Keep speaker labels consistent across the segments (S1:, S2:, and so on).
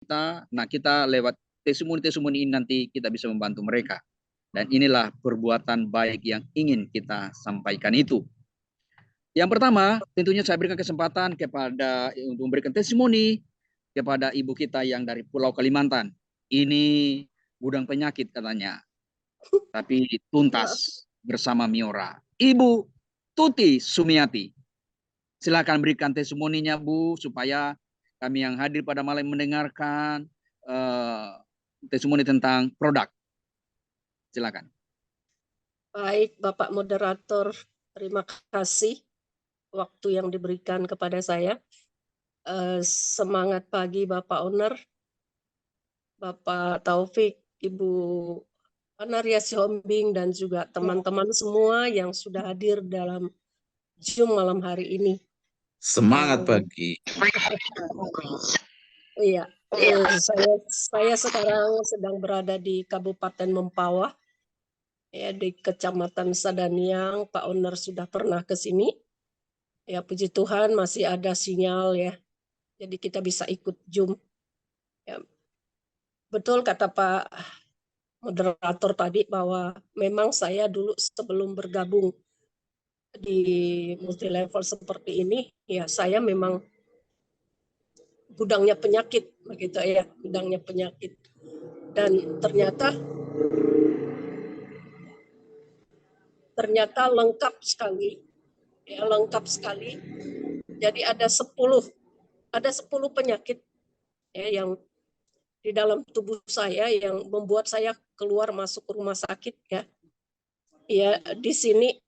S1: kita. Nah, kita lewat testimoni-testimoni ini nanti kita bisa membantu mereka. Dan inilah perbuatan baik yang ingin kita sampaikan itu. Yang pertama, tentunya saya berikan kesempatan kepada untuk memberikan testimoni kepada ibu kita yang dari Pulau Kalimantan. Ini gudang penyakit katanya, tapi tuntas bersama Miora. Ibu Tuti Sumiati. Silakan berikan testimoninya, Bu, supaya kami yang hadir pada malam mendengarkan testimoni tentang produk. Silakan.
S2: Baik, Bapak Moderator, terima kasih waktu yang diberikan kepada saya. Semangat pagi Bapak Owner, Bapak Taufik, Ibu Anaria Sihombing, dan juga teman-teman semua yang sudah hadir dalam Zoom malam hari ini.
S3: Semangat pagi.
S2: Iya, saya sekarang sedang berada di Kabupaten Mempawah, ya, di Kecamatan Sadaniang. Pak Owner sudah pernah ke sini. Ya, puji Tuhan masih ada sinyal ya. Jadi kita bisa ikut Zoom. Ya, betul kata Pak Moderator tadi bahwa memang saya dulu sebelum bergabung di multi level seperti ini, ya saya memang gudangnya penyakit begitu ya, gudangnya penyakit. Dan ternyata lengkap sekali. Ya, lengkap sekali. Jadi ada 10 penyakit ya yang di dalam tubuh saya yang membuat saya keluar masuk rumah sakit ya. Ya, di sini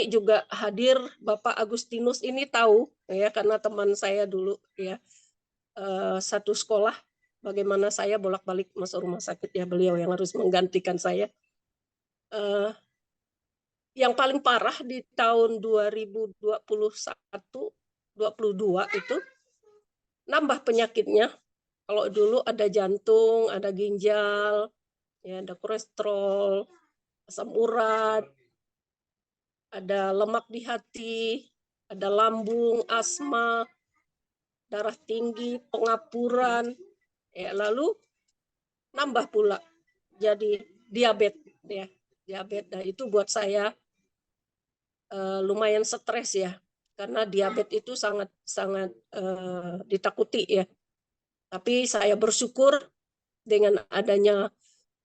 S2: juga hadir Bapak Agustinus, ini tahu ya karena teman saya dulu ya, satu sekolah, bagaimana saya bolak-balik masuk rumah sakit ya, beliau yang harus menggantikan saya. Yang paling parah di tahun 2021-22 itu nambah penyakitnya. Kalau dulu ada jantung, ada ginjal, ya, ada kolesterol, asam urat, ada lemak di hati, ada lambung, asma, darah tinggi, pengapuran, ya, lalu nambah pula jadi diabetes ya. Diabetes, nah itu buat saya lumayan stres ya, karena diabetes itu sangat ditakuti ya. Tapi saya bersyukur dengan adanya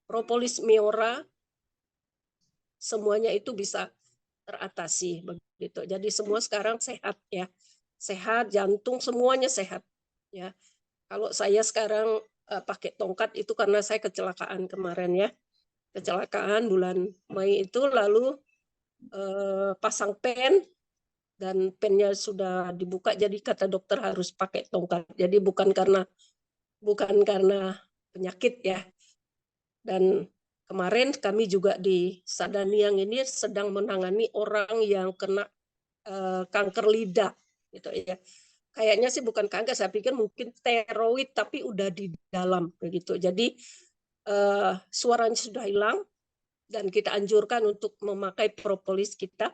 S2: propolis Miora, semuanya itu bisa teratasi begitu. Jadi semua sekarang sehat ya, sehat, jantung semuanya sehat ya. Kalau saya sekarang pakai tongkat itu karena saya kecelakaan kemarin ya, kecelakaan bulan Mei itu, lalu pasang pen dan pennya sudah dibuka, jadi kata dokter harus pakai tongkat. Jadi bukan karena penyakit ya. Dan kemarin kami juga di Sadaniang ini sedang menangani orang yang kena kanker lidah gitu ya. Kayaknya sih bukan kanker, saya pikir mungkin tiroid tapi udah di dalam begitu. Jadi suaranya sudah hilang dan kita anjurkan untuk memakai propolis kita.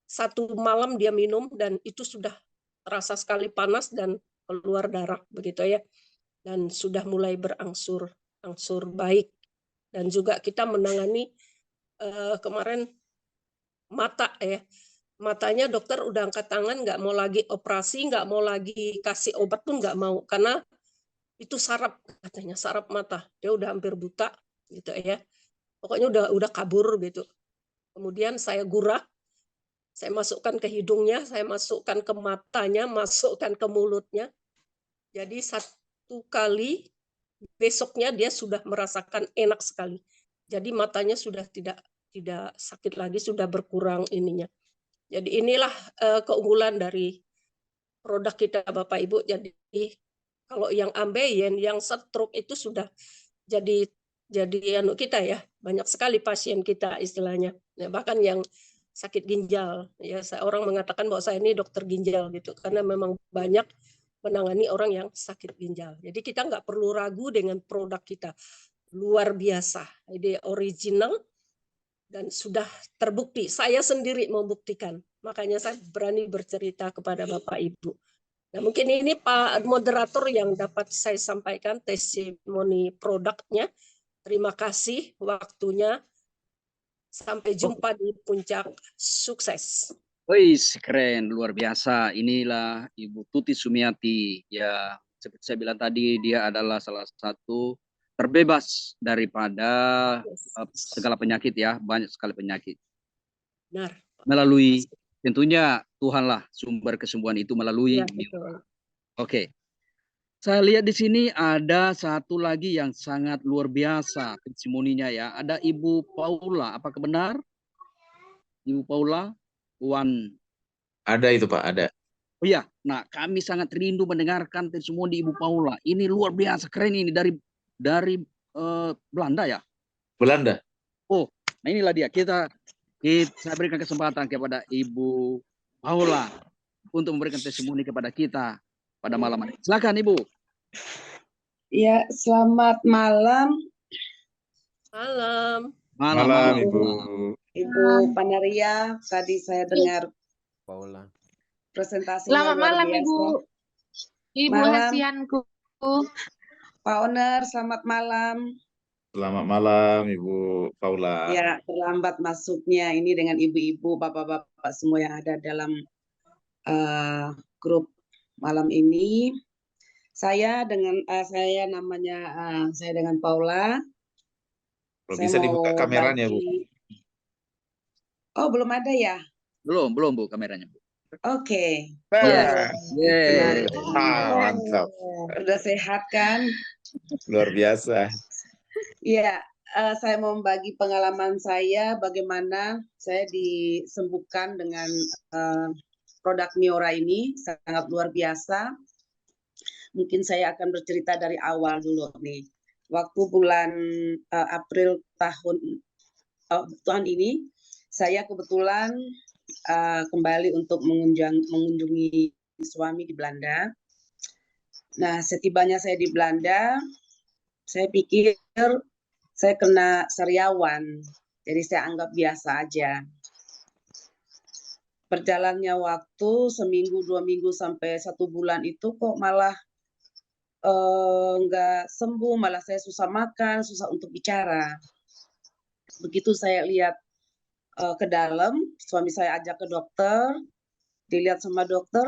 S2: Satu malam dia minum dan itu sudah terasa sekali panas dan keluar darah begitu ya. Dan sudah mulai berangsur baik. Dan juga kita menangani kemarin mata ya. Matanya dokter udah angkat tangan, nggak mau lagi operasi, nggak mau lagi kasih obat pun nggak mau, karena itu saraf katanya, saraf mata. Dia udah hampir buta gitu ya. Pokoknya udah kabur gitu. Kemudian saya gurak, saya masukkan ke hidungnya, saya masukkan ke matanya, masukkan ke mulutnya. Jadi satu kali besoknya dia sudah merasakan enak sekali. Jadi matanya sudah tidak sakit lagi, sudah berkurang ininya. Jadi inilah keunggulan dari produk kita Bapak Ibu. Jadi kalau yang ambeien, yang stroke itu sudah jadi kita ya, banyak sekali pasien kita istilahnya. Ya, bahkan yang sakit ginjal ya, orang mengatakan bahwa saya ini dokter ginjal gitu, karena memang banyak menangani orang yang sakit ginjal. Jadi kita nggak perlu ragu dengan produk kita, luar biasa, ide original dan sudah terbukti. Saya sendiri membuktikan, makanya saya berani bercerita kepada Bapak Ibu. Nah, mungkin ini Pak Moderator yang dapat saya sampaikan testimoni produknya. Terima kasih waktunya. Sampai jumpa di puncak sukses.
S1: Wih, keren, luar biasa. Inilah Ibu Tuti Sumiati. Ya, seperti saya bilang tadi, dia adalah salah satu terbebas daripada segala penyakit ya, banyak sekali penyakit.
S2: Benar.
S1: Melalui tentunya Tuhanlah sumber kesembuhan itu melalui
S2: Ya, betul.
S1: Oke. Saya lihat di sini ada satu lagi yang sangat luar biasa testimoninya ya. Ada Ibu Paula, apakah benar? Ibu Paula, Wan.
S3: Ada itu Pak, ada.
S1: Oh iya, nah kami sangat rindu mendengarkan testimoni Ibu Paula. Ini luar biasa keren ini dari Belanda ya.
S3: Belanda.
S1: Oh, nah inilah dia. Saya berikan kesempatan kepada Ibu Paula untuk memberikan testimoni kepada kita pada malam hari. Silakan Ibu.
S4: Ya, selamat malam.
S2: Malam.
S3: Malam Ibu.
S4: Ibu Panaria, tadi saya dengar
S5: Paula.
S4: presentasinya
S6: Selamat
S4: luar
S6: malam
S4: biasa.
S6: Ibu
S4: Malam.
S6: Hasianku.
S4: Pak Oner, selamat malam.
S3: Selamat malam Ibu Paula.
S4: Ya, terlambat masuknya ini dengan ibu-ibu, bapak-bapak semua yang ada dalam grup malam ini. Saya dengan saya dengan Paula.
S3: Kalau
S4: Saya
S3: bisa dibuka
S4: mau
S3: kameranya Bu.
S4: Oh, belum ada ya?
S1: Belum Bu kameranya Bu.
S4: Oke.
S3: Nah,
S1: Yeah.
S3: mantap.
S4: Udah sehat kan?
S3: Luar biasa.
S4: Iya, saya mau membagi pengalaman saya bagaimana saya disembuhkan dengan produk Miora ini, sangat luar biasa. Mungkin saya akan bercerita dari awal dulu nih. Waktu bulan April tahun ini, saya kebetulan kembali untuk mengunjungi suami di Belanda. Nah, setibanya saya di Belanda, saya pikir saya kena sariawan, jadi saya anggap biasa aja. Berjalannya waktu seminggu, 2 minggu, sampai 1 bulan itu kok malah nggak sembuh, malah saya susah makan, susah untuk bicara. Begitu saya lihat ke dalam, suami saya ajak ke dokter, dilihat sama dokter,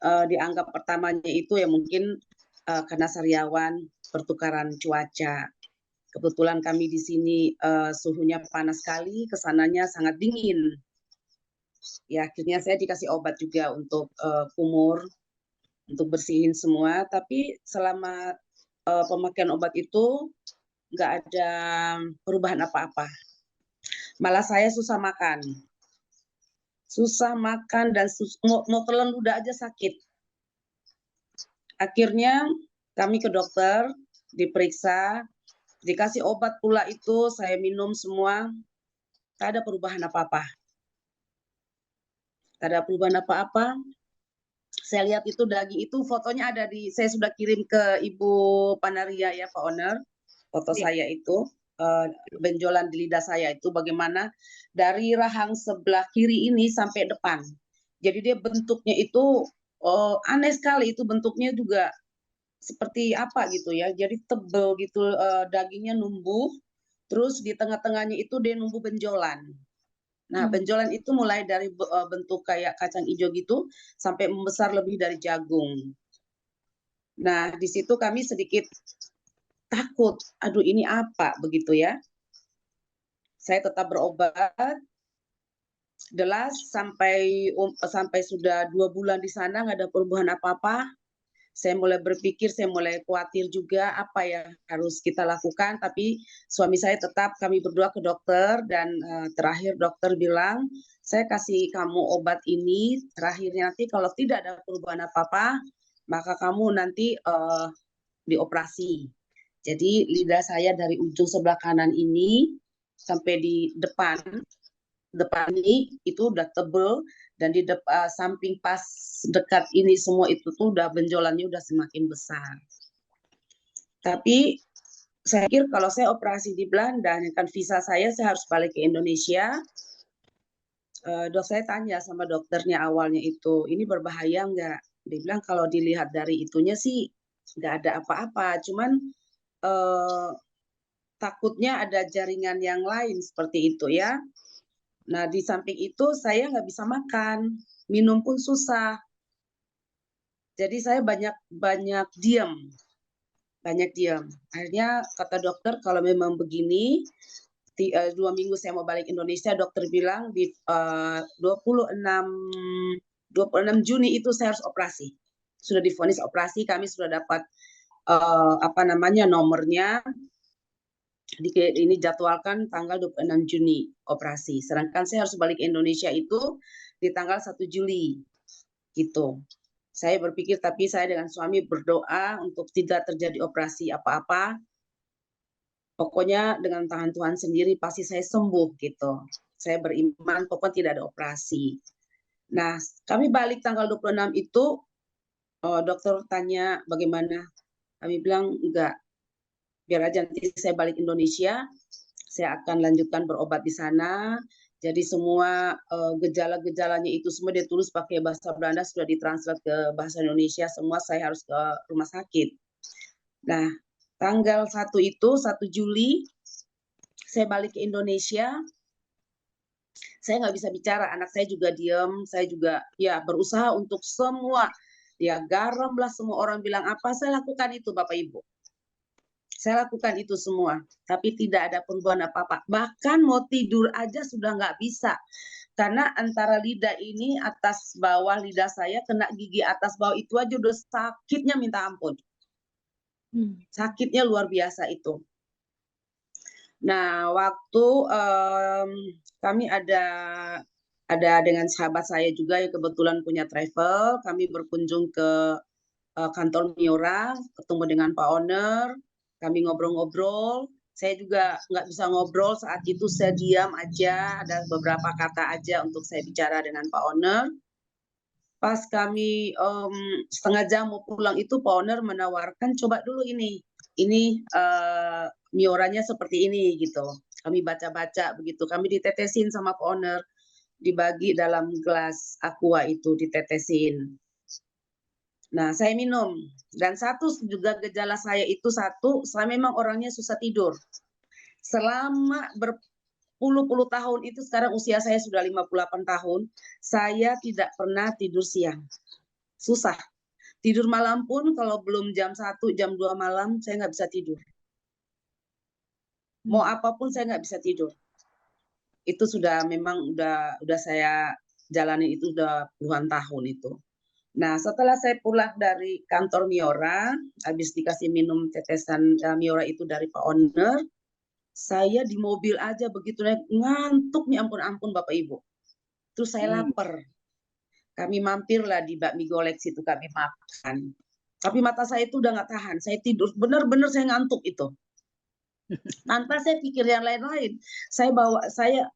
S4: dianggap pertamanya itu ya mungkin karena sariawan, pertukaran cuaca. Kebetulan kami di sini suhunya panas sekali, kesananya sangat dingin. Ya, akhirnya saya dikasih obat juga untuk kumur, untuk bersihin semua. Tapi selama pemakaian obat itu nggak ada perubahan apa-apa. Malah saya susah makan. Susah makan dan mau telan ludah aja sakit. Akhirnya kami ke dokter, diperiksa, dikasih obat pula itu, saya minum semua, tak ada perubahan apa-apa. Tak ada perubahan apa-apa. Saya lihat itu daging itu, fotonya ada saya sudah kirim ke Ibu Panaria ya Pak Oner, foto saya itu, benjolan di lidah saya itu bagaimana dari rahang sebelah kiri ini sampai depan. Jadi dia bentuknya itu aneh sekali, itu bentuknya juga seperti apa gitu ya, jadi tebel gitu, dagingnya numbuh, terus di tengah-tengahnya itu dia numbuh benjolan. Nah, benjolan itu mulai dari bentuk kayak kacang hijau gitu sampai membesar lebih dari jagung. Nah, di situ kami sedikit takut, aduh ini apa begitu ya. Saya tetap berobat, jelas sampai sudah 2 bulan di sana nggak ada perubahan apa-apa. Saya mulai berpikir, saya mulai khawatir juga apa yang harus kita lakukan, tapi suami saya tetap, kami berdua ke dokter, dan terakhir dokter bilang, saya kasih kamu obat ini, terakhirnya nanti kalau tidak ada perubahan apa-apa, maka kamu nanti dioperasi. Jadi lidah saya dari ujung sebelah kanan ini sampai di depan ini itu udah tebel, dan di samping pas dekat ini semua itu tuh udah benjolannya udah semakin besar. Tapi saya pikir kalau saya operasi di Belanda, kan visa saya harus balik ke Indonesia. Dok, saya tanya sama dokternya awalnya itu, ini berbahaya nggak? Dia bilang kalau dilihat dari itunya sih nggak ada apa-apa, cuman takutnya ada jaringan yang lain seperti itu ya. Nah, di samping itu saya nggak bisa makan, minum pun susah. Jadi saya banyak diam. Akhirnya kata dokter kalau memang begini, 2 minggu saya mau balik Indonesia, dokter bilang di 26 Juni itu saya harus operasi. Sudah divonis operasi, kami sudah dapat nomornya. Ini jadwalkan tanggal 26 Juni operasi. Sedangkan saya harus balik Indonesia itu di tanggal 1 Juli. Gitu. Saya berpikir, tapi saya dengan suami berdoa untuk tidak terjadi operasi apa-apa. Pokoknya dengan tangan Tuhan sendiri pasti saya sembuh gitu. Saya beriman pokoknya tidak ada operasi. Nah, kami balik tanggal 26 itu, dokter tanya bagaimana. Kami bilang enggak, biar aja nanti saya balik Indonesia, saya akan lanjutkan berobat di sana. Jadi semua gejala-gejalanya itu semua dia tulis pakai bahasa Belanda, sudah ditranslate ke bahasa Indonesia, semua saya harus ke rumah sakit. Nah, tanggal 1 itu, 1 Juli, saya balik ke Indonesia, saya nggak bisa bicara, anak saya juga diam, saya juga ya berusaha untuk semua, ya garam lah, semua orang bilang apa, saya lakukan itu Bapak Ibu. Saya lakukan itu semua, tapi tidak ada perubahan apa-apa. Bahkan mau tidur aja sudah nggak bisa. Karena antara lidah ini, atas bawah lidah saya, kena gigi atas bawah itu aja udah sakitnya minta ampun. Sakitnya luar biasa itu. Nah, waktu kami ada dengan sahabat saya juga yang kebetulan punya travel, kami berkunjung ke kantor Miora, ketemu dengan Pak Owner, kami ngobrol-ngobrol. Saya juga nggak bisa ngobrol saat itu, saya diam aja, ada beberapa kata aja untuk saya bicara dengan Pak Owner. Pas kami setengah jam mau pulang itu, Pak Owner menawarkan coba dulu ini Mioranya seperti ini gitu. Kami baca-baca begitu, kami ditetesin sama Pak Owner, dibagi dalam gelas aqua itu ditetesin. Nah, saya minum. Dan satu juga gejala saya itu saya memang orangnya susah tidur. Selama berpuluh-puluh tahun itu, sekarang usia saya sudah 58 tahun, saya tidak pernah tidur siang. Susah. Tidur malam pun kalau belum jam 1, jam 2 malam, saya nggak bisa tidur. Mau apapun saya nggak bisa tidur. Itu sudah memang udah saya jalani itu udah puluhan tahun itu. Nah, setelah saya pulang dari kantor Miora, habis dikasih minum tetesan Miora itu dari Pak Owner, saya di mobil aja begitu ngantuk nih, ampun Bapak Ibu. Terus saya lapar. Kami mampirlah di bakmi golek situ, kami makan. Tapi mata saya itu udah nggak tahan, saya tidur, benar-benar saya ngantuk itu. Tanpa saya pikir yang lain-lain, saya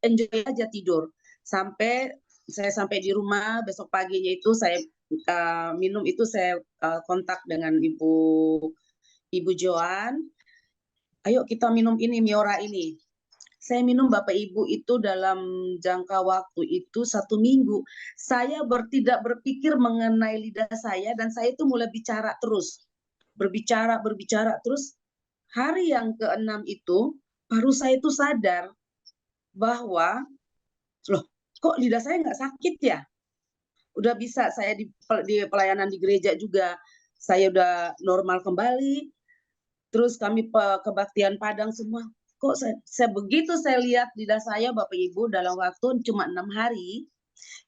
S4: enjoy aja tidur. Sampai di rumah, besok paginya itu saya minum itu, saya kontak dengan Ibu Joan, ayo kita minum ini Miora ini. Saya minum Bapak Ibu itu dalam jangka waktu itu 1 minggu. Saya tidak berpikir mengenai lidah saya, dan saya itu mulai bicara terus. Berbicara terus. Hari yang ke-6 itu baru saya itu sadar bahwa loh, kok lidah saya nggak sakit ya? Udah bisa saya di pelayanan di gereja juga, saya udah normal kembali. Terus kami kebaktian Padang semua. Kok saya begitu saya lihat lidah saya Bapak Ibu dalam waktu cuma 6 hari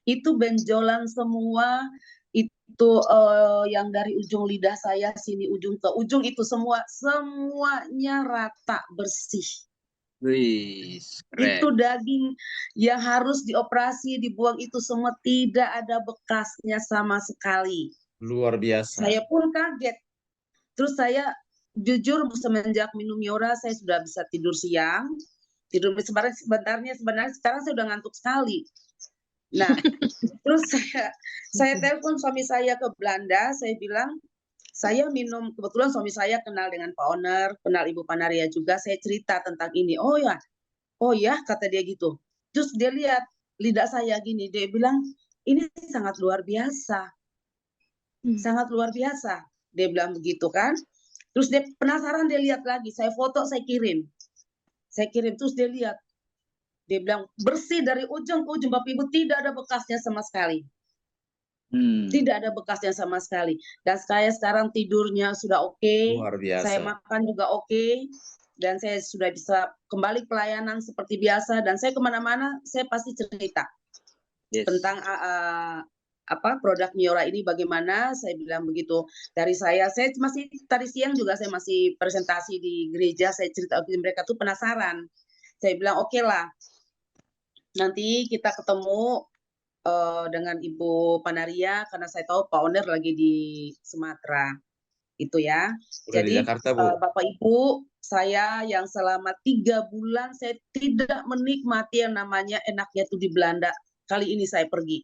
S4: itu benjolan semua, itu yang dari ujung lidah saya sini ujung ke ujung itu semuanya rata bersih.
S1: Wih,
S4: Itu daging yang harus dioperasi, dibuang itu semua tidak ada bekasnya sama sekali.
S3: Luar biasa.
S4: Saya pun kaget. Terus saya jujur semenjak minum Miora saya sudah bisa tidur siang. Tidur sebenarnya sekarang saya udah ngantuk sekali. Nah, terus saya telepon suami saya ke Belanda, saya bilang, saya minum, kebetulan suami saya kenal dengan Pak Owner, kenal Ibu Panaria juga, saya cerita tentang ini. Oh ya, kata dia gitu. Terus dia lihat lidah saya gini, dia bilang, ini sangat luar biasa. Sangat luar biasa. Dia bilang begitu kan. Terus dia penasaran, dia lihat lagi. Saya foto, saya kirim. Saya kirim, terus dia lihat. Dia bilang bersih dari ujung ke ujung, Bapak Ibu, tidak ada bekasnya sama sekali. Tidak ada bekasnya sama sekali. Dan saya sekarang tidurnya sudah oke.
S3: Luar
S4: Saya
S3: biasa.
S4: makan juga oke. Dan saya sudah bisa kembali pelayanan seperti biasa. Dan saya kemana-mana, saya pasti cerita tentang produk Miora ini bagaimana. Saya bilang begitu. Dari saya masih tadi siang juga saya masih presentasi di gereja. Saya cerita mereka tuh penasaran. Saya bilang oke lah. Nanti kita ketemu dengan Ibu Panaria karena saya tahu Pak Oner lagi di Sumatera itu ya.
S3: Udah di
S4: Jadi
S3: Jakarta, Bu.
S4: Bapak Ibu, saya yang selama 3 bulan saya tidak menikmati yang namanya enaknya tuh di Belanda. Kali ini saya pergi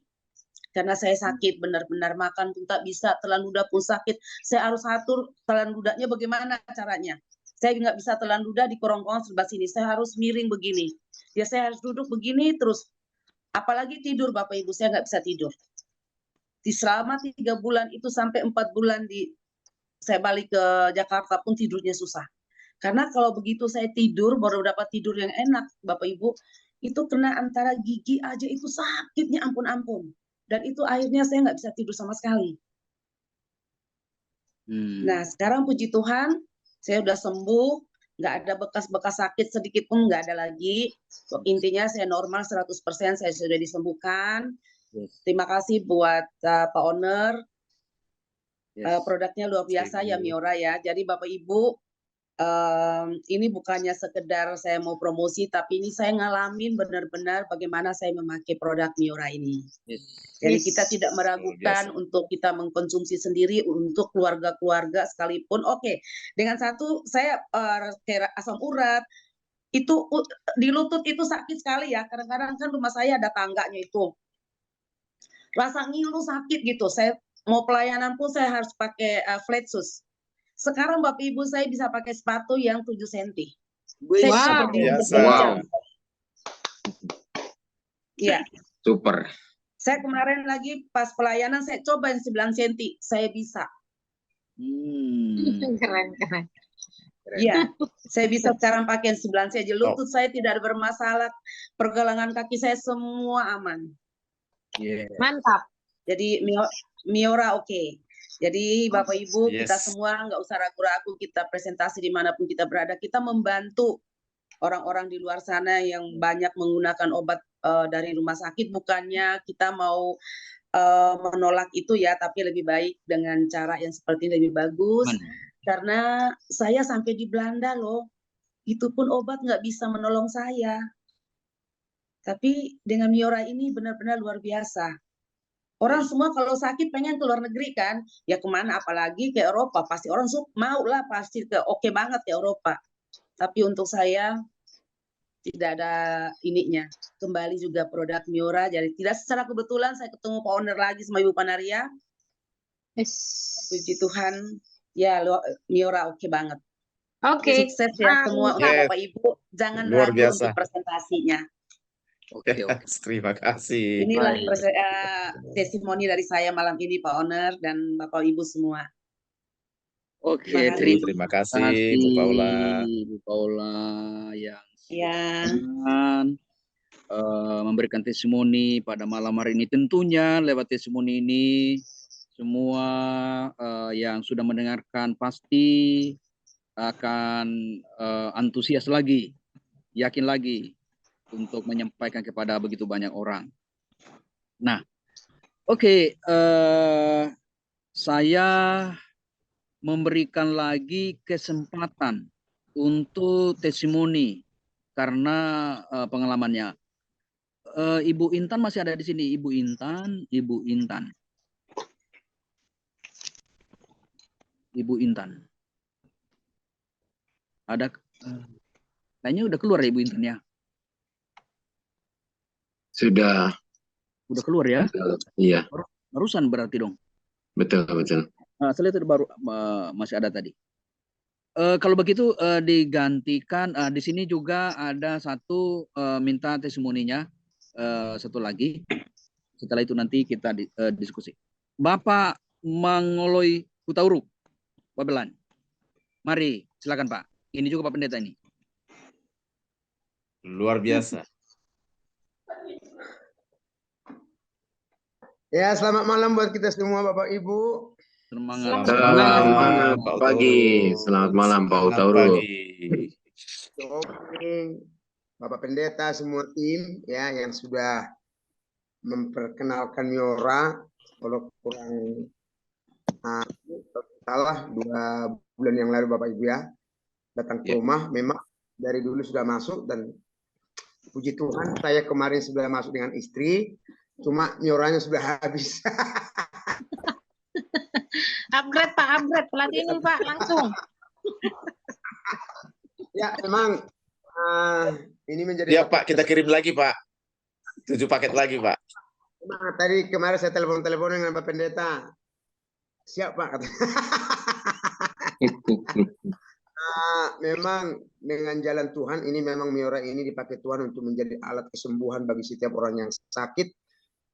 S4: karena saya sakit, benar-benar makan pun tak bisa, telan ludah pun sakit. Saya harus atur telan ludahnya bagaimana caranya. Saya nggak bisa telan ludah di kerongkongan sebelah sini. Saya harus miring begini. Ya saya harus duduk begini terus. Apalagi tidur, Bapak Ibu, saya nggak bisa tidur. Di selama 3 bulan itu sampai 4 bulan saya balik ke Jakarta pun tidurnya susah. Karena kalau begitu saya tidur, baru dapat tidur yang enak, Bapak Ibu, itu kena antara gigi aja itu sakitnya ampun-ampun. Dan itu akhirnya saya nggak bisa tidur sama sekali. Nah, sekarang puji Tuhan, saya udah sembuh, nggak ada bekas-bekas sakit sedikit pun nggak ada lagi. Intinya saya normal 100%, saya sudah disembuhkan. Terima kasih buat Pak Oner. Produknya luar biasa ya Miora ya. Jadi Bapak Ibu, ini bukannya sekedar saya mau promosi, tapi ini saya ngalamin benar-benar bagaimana saya memakai produk Miora ini. Jadi kita tidak meragukan untuk kita mengkonsumsi sendiri untuk keluarga-keluarga sekalipun. Oke, dengan satu saya kayak asam urat itu di lutut itu sakit sekali ya. Kadang-kadang kan rumah saya ada tangganya itu. Rasa ngilu sakit gitu. Saya mau pelayanan pun saya harus pakai flat shoes. Sekarang Bapak Ibu saya bisa pakai sepatu yang 7 cm. Saya bisa berdiri
S3: biasa.
S4: berjam-jam. Iya.
S3: Super.
S4: Saya kemarin lagi pas pelayanan saya coba yang 9 cm, saya bisa.
S5: Keren.
S4: Iya, saya bisa sekarang pakai 9 cm. Lutut saya tidak ada bermasalah, pergelangan kaki saya semua aman.
S5: Mantap.
S4: Jadi Miora oke. Jadi Bapak Ibu kita semua nggak usah ragu-ragu, kita presentasi dimanapun kita berada, kita membantu orang-orang di luar sana yang banyak menggunakan obat dari rumah sakit. Bukannya kita mau menolak itu ya, tapi lebih baik dengan cara yang seperti ini lebih bagus. Karena saya sampai di Belanda loh, itu pun obat nggak bisa menolong saya. Tapi dengan Miora ini benar-benar luar biasa. Orang semua kalau sakit pengen ke luar negeri kan, ya kemana, apalagi ke Eropa, pasti orang mau lah pasti oke banget ke Eropa. Tapi untuk saya tidak ada ininya. Kembali juga produk Miora, jadi tidak secara kebetulan saya ketemu Pak Oner lagi sama Ibu Panaria. Puji Tuhan, ya Miora oke banget.
S5: Oke.
S4: Sukses ya semua untuk Bapak Ibu, jangan
S3: Luar
S4: ragu
S3: biasa.
S4: untuk presentasinya.
S1: Oke.
S3: Terima kasih.
S4: Inilah testimoni dari saya malam ini Pak Oner dan Bapak Ibu semua.
S1: Oke,
S3: terima kasih Bu Paula.
S1: Bu Paula yang
S4: Ya.
S1: Memberikan testimoni pada malam hari ini. Tentunya lewat testimoni ini semua yang sudah mendengarkan pasti akan antusias lagi, yakin lagi untuk menyampaikan kepada begitu banyak orang. Nah, oke, saya memberikan lagi kesempatan untuk testimoni karena pengalamannya. Ibu Intan masih ada di sini, Ibu Intan. Ada, kayaknya udah keluar ya Ibu Intan ya?
S6: Sudah
S1: keluar ya?
S6: Iya.
S1: Barusan berarti dong.
S6: Betul.
S1: Saya lihat baru masih ada tadi. Kalau begitu digantikan di sini juga ada satu minta testimoninya satu lagi. Setelah itu nanti kita diskusi. Bapak Mangoloi Hutauruk, Babelan. Mari, silakan Pak. Ini juga Pak Pendeta ini.
S3: Luar biasa.
S7: Ya, selamat malam buat kita semua Bapak Ibu.
S1: Semangat.
S6: Selamat
S3: Pak
S6: pagi.
S3: Utauruk.
S6: Selamat malam Pak
S3: Selamat
S6: Utauruk.
S3: pagi.
S7: Bapak Pendeta, semua tim ya yang sudah memperkenalkan Miora. Kalau kurang salah 2 bulan yang lalu Bapak Ibu ya datang ke
S3: Ya.
S7: rumah. Memang dari dulu sudah masuk dan puji Tuhan saya kemarin sudah masuk dengan istri. Cuma Mioranya sudah habis.
S5: Upgrade Pak, upgrade. Pelatih ini Pak, langsung.
S7: Ya, memang ini menjadi
S3: Ya Pak, kita kirim lagi Pak. 7 paket lagi Pak.
S7: memang tadi kemarin saya telepon dengan Pak Pendeta. Siap Pak. Memang dengan jalan Tuhan ini memang Miora ini dipakai Tuhan untuk menjadi alat kesembuhan bagi setiap orang yang sakit,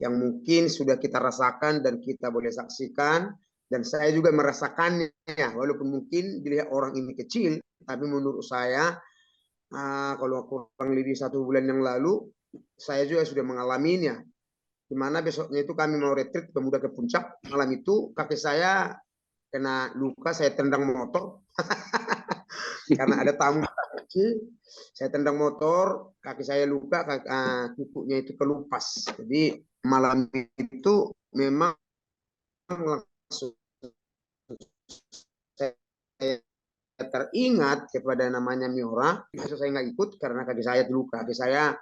S7: yang mungkin sudah kita rasakan dan kita boleh saksikan, dan saya juga merasakannya walaupun mungkin dilihat orang ini kecil, tapi menurut saya kalau kurang lebih 1 bulan yang lalu saya juga sudah mengalaminya, di mana besoknya itu kami mau retreat Pemuda ke Puncak. Malam itu kaki saya kena luka, saya tendang motor karena ada tamu kecil, saya tendang motor, kaki saya luka, kukunya itu kelupas. Jadi malam itu memang langsung saya teringat kepada namanya Miora. Besok saya nggak ikut karena kaki saya terluka, kaki saya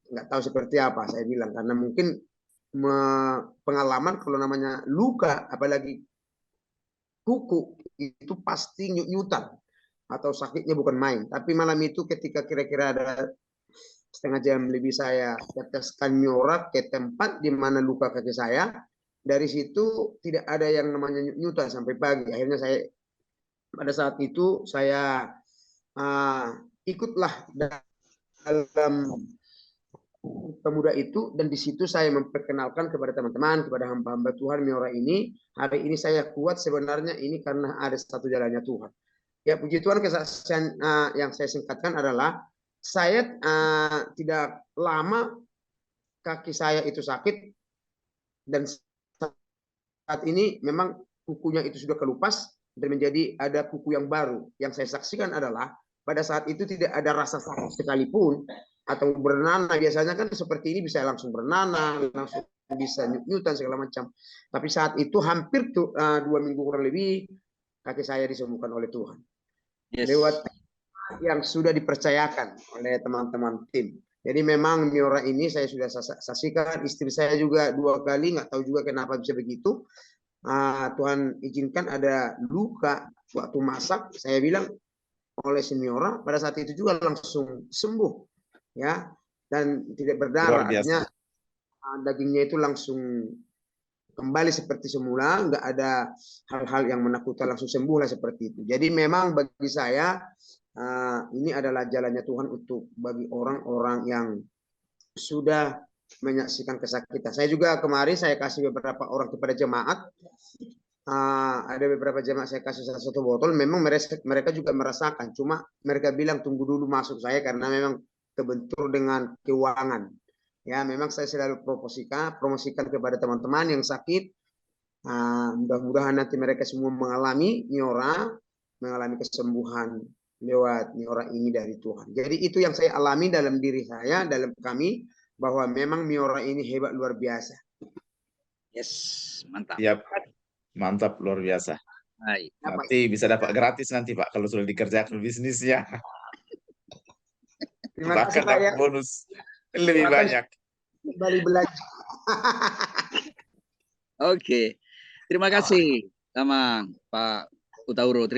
S7: nggak tahu seperti apa, saya bilang, karena mungkin pengalaman kalau namanya luka apalagi kuku itu pasti nyut-nyutan atau sakitnya bukan main. Tapi malam itu ketika kira-kira ada 1/2 jam lebih saya teteskan Miora ke tempat di mana luka kaki saya, dari situ tidak ada yang namanya nyut-nyutan sampai pagi. Akhirnya saya pada saat itu saya ikutlah dalam pemuda itu, dan di situ saya memperkenalkan kepada teman-teman, kepada hamba-hamba Tuhan Miora ini. Hari ini saya kuat sebenarnya ini karena ada satu jalannya Tuhan. Ya puji Tuhan, kesaksian yang saya singkatkan adalah saya tidak lama kaki saya itu sakit, dan saat ini memang kukunya itu sudah kelupas dan menjadi ada kuku yang baru. Yang saya saksikan adalah pada saat itu tidak ada rasa sakit sekalipun, atau bernanah. Biasanya kan seperti ini bisa langsung bernanah, langsung bisa nyut-nyutan segala macam. Tapi saat itu hampir 2 minggu kurang lebih kaki saya disembuhkan oleh Tuhan.
S1: Yes.
S7: Lewat yang sudah dipercayakan oleh teman-teman tim. Jadi memang Miora ini saya sudah saksikan, istri saya juga 2 kali, nggak tahu juga kenapa bisa begitu. Tuhan izinkan ada luka waktu masak, saya bilang oleh si Miora, pada saat itu juga langsung sembuh. Ya, dan tidak berdarah, artinya dagingnya itu langsung kembali seperti semula, nggak ada hal-hal yang menakutkan, langsung sembuh lah seperti itu. Jadi memang bagi saya ini adalah jalannya Tuhan untuk bagi orang-orang yang sudah menyaksikan kesakitan. Saya juga kemarin saya kasih beberapa orang kepada jemaat. Ada beberapa jemaat saya kasih 1 botol. Memang mereka juga merasakan, cuma mereka bilang tunggu dulu masuk saya karena memang kebentur dengan keuangan. Ya, memang saya selalu promosikan kepada teman-teman yang sakit. Mudah-mudahan nanti mereka semua mengalami Miora, mengalami kesembuhan lewat Miora ini dari Tuhan. Jadi itu yang saya alami dalam diri saya, dalam kami, bahwa memang Miora ini hebat luar biasa.
S1: Yes, mantap.
S3: Yap. Mantap, luar biasa.
S1: Baik.
S3: Nanti bisa dapat gratis nanti Pak kalau sudah dikerjakan bisnisnya.
S7: Terima kasih
S3: Bahkan
S7: Pak ya.
S3: dapat bonus lebih banyak.
S7: Kembali belajar.
S1: Oke. Terima kasih, Tamang, Pak Utauruk. Terima